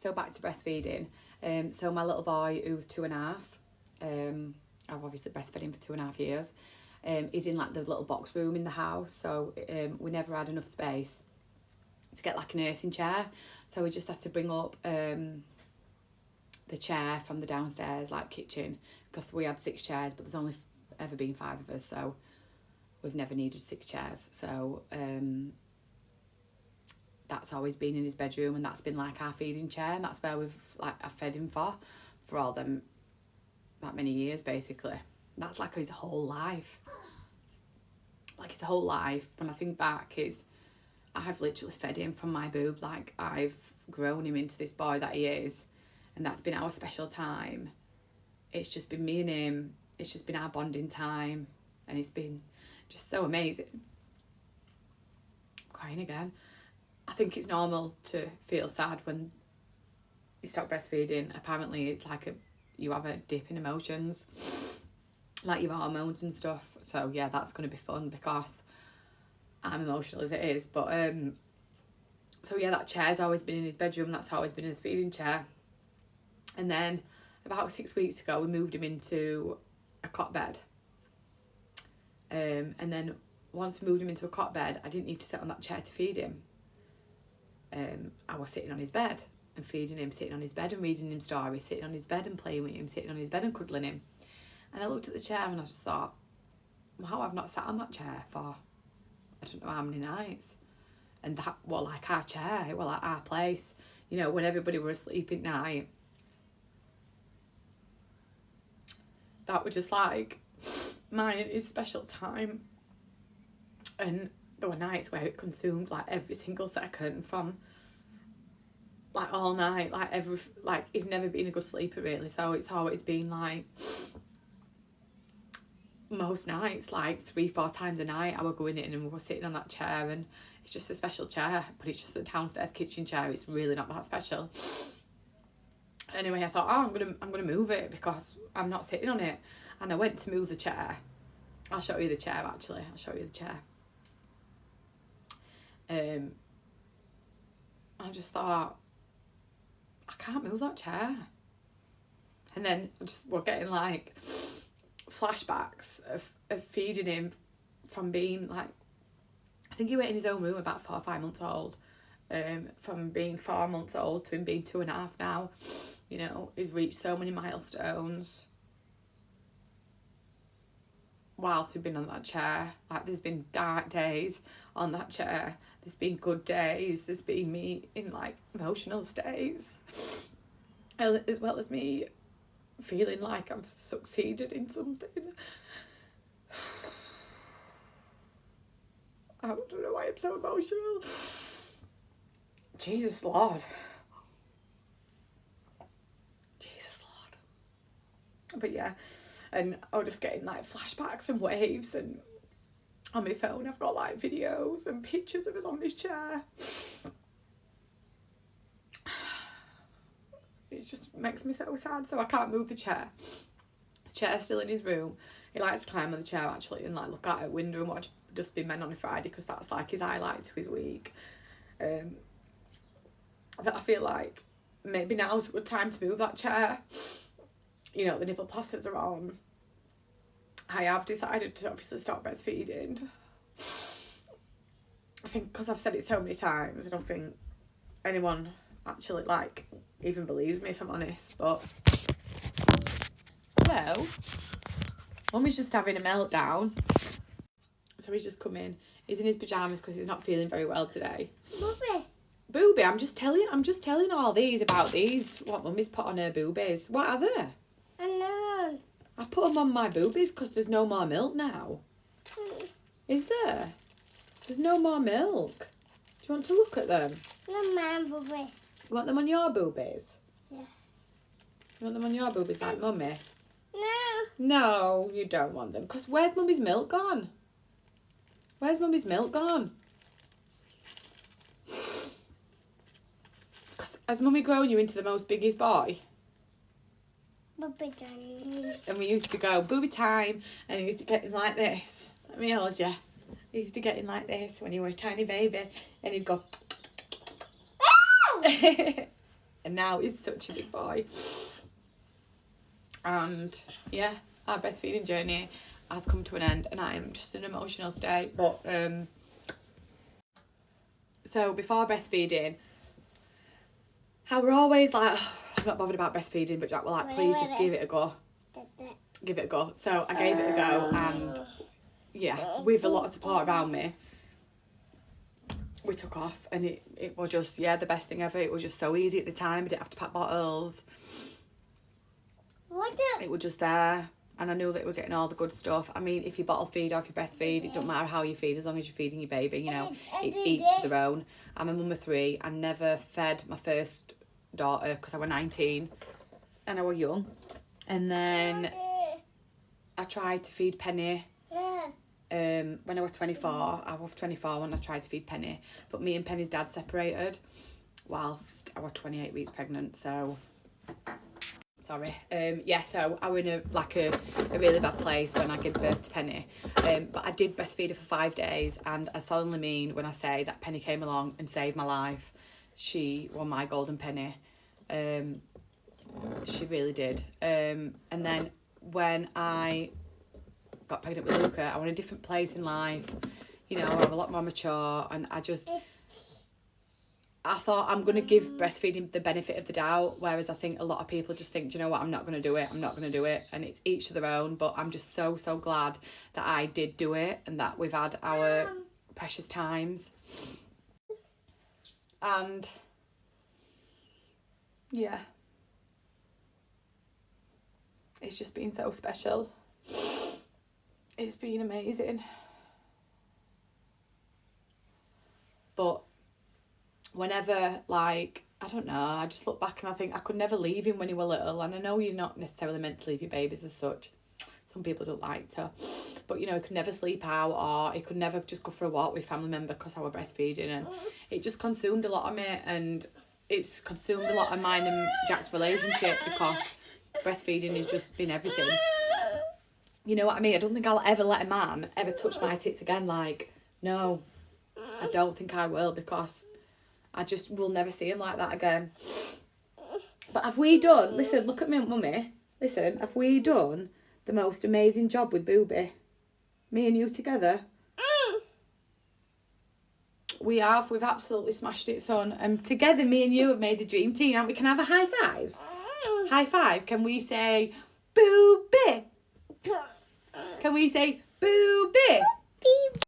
So back to breastfeeding. So my little boy, who's 2.5, I've obviously breastfed him for 2.5 years, is in like the little box room in the house. So we never had enough space to get like a nursing chair. So we just had to bring up the chair from the downstairs like kitchen, because we had 6 chairs, but there's only ever been 5 of us, so we've never needed 6 chairs. So that's always been in his bedroom, and that's been like our feeding chair, and that's where I've fed him for all them that many years basically. And that's like his whole life. Like his whole life, when I think back, I've literally fed him from my boobs. Like I've grown him into this boy that he is, and that's been our special time. It's just been me and him. It's just been our bonding time, and it's been just so amazing. I'm crying again. I think it's normal to feel sad when you stop breastfeeding. Apparently it's like you have a dip in emotions, like your hormones and stuff. So yeah, that's going to be fun because I'm emotional as it is. But so yeah, that chair's always been in his bedroom. That's always been his feeding chair. And then about 6 weeks ago, we moved him into a cot bed. And then once we moved him into a cot bed, I didn't need to sit on that chair to feed him. I was sitting on his bed and feeding him, sitting on his bed and reading him stories, sitting on his bed and playing with him, sitting on his bed and cuddling him. And I looked at the chair and I just thought, wow, I've not sat on that chair for I don't know how many nights. And that, well, like our chair, well, like our place, you know, when everybody were asleep at night, that was just like mine and his special time. And there were nights where it consumed like every single second from like all night, like he's never been a good sleeper really, so it's always been like most nights, like 3-4 times a night I would go in it and we were sitting on that chair, and it's just a special chair, but it's just a downstairs kitchen chair. It's really not that special. Anyway, I thought, oh, I'm gonna move it because I'm not sitting on it. And I went to move the chair. I'll show you the chair actually. I'll show you the chair. I just thought, I can't move that chair. And then I just were getting like flashbacks of feeding him from being like, I think he went in his own room about 4 or 5 months old. From being 4 months old to him being 2.5 now. You know, he's reached so many milestones whilst we've been on that chair. Like, there's been dark days on that chair, there's been good days, there's been me in like emotional states, as well as me feeling like I've succeeded in something. I don't know why I'm so emotional. Jesus Lord. Jesus Lord. But yeah, and I was just getting like flashbacks and waves, and on my phone I've got like videos and pictures of us on this chair. It just makes me so sad. So I can't move the chair. The chair's still in his room. He likes to climb on the chair actually and like look out a window and watch Dustbin Men on a Friday, because that's like his highlight to his week. But I feel like maybe now's a good time to move that chair. You know, the nipple plasters are on. I have decided to obviously stop breastfeeding. I think because I've said it so many times, I don't think anyone actually like even believes me, if I'm honest. But well, Mummy's just having a meltdown. So he's just come in. He's in his pyjamas because he's not feeling very well today. Booby, I'm just telling all these about these, what Mummy's put on her boobies. What are they? I know. I put them on my boobies because there's no more milk now. Is there? There's no more milk. Do you want to look at them? No, my booby. You want them on your boobies? Yeah. You want them on your boobies like Mummy? No. No, you don't want them. Because where's Mummy's milk gone? Where's Mummy's milk gone? Because has Mummy grown you into the most biggest boy? Booby time. And we used to go booby time, and he used to get him like this. Let me hold you. He used to get him like this when you were a tiny baby, and he'd go. And now he's such a big boy. And yeah, our breastfeeding journey has come to an end, and I am just in an emotional state. But so before breastfeeding, I were always like, oh, I'm not bothered about breastfeeding, but Jack were like, please just give it a go. Give it a go. So I gave it a go, and yeah, with a lot of support around me, we took off, and it was just, yeah, the best thing ever. It was just so easy at the time. I didn't have to pack bottles. It was just there, and I knew that we were getting all the good stuff. I mean, if you bottle feed or if you breastfeed, it doesn't matter how you feed, as long as you're feeding your baby, you know, it's each to their own. I'm a mum of 3. I never fed my first daughter because I was 19 and I was young. And then I tried to feed Penny when I was 24. I was 24 when I tried to feed Penny, but me and Penny's dad separated whilst I was 28 weeks pregnant, so sorry. Yeah, so I was in a really bad place when I gave birth to Penny. But I did breastfeed her for 5 days, and I solemnly mean when I say that Penny came along and saved my life. She was my golden penny. She really did. And then when I got pregnant with Luca, I was in a different place in life. You know, I'm a lot more mature, and I thought I'm going to give breastfeeding the benefit of the doubt, whereas I think a lot of people just think, do you know what, I'm not going to do it, and it's each to their own. But I'm just so glad that I did do it, and that we've had our precious times. And yeah, it's just been so special. It's been amazing. But whenever, like, I don't know, I just look back and I think I could never leave him when he was little. And I know you're not necessarily meant to leave your babies as such. Some people don't like to. But, you know, he could never sleep out, or he could never just go for a walk with family member because I was breastfeeding. And it just consumed a lot of me. And it's consumed a lot of mine and Jack's relationship, because breastfeeding has just been everything. You know what I mean? I don't think I'll ever let a man ever touch my tits again. Like, no, I don't think I will, because I just will never see him like that again. But have we done, listen, look at me, mummy. Listen, have we done the most amazing job with Booby? Me and you together? We have. We've absolutely smashed it, son. And together, me and you have made the dream team. And we can have a high five. High five. Can we say, Booby? Can we say, Booby?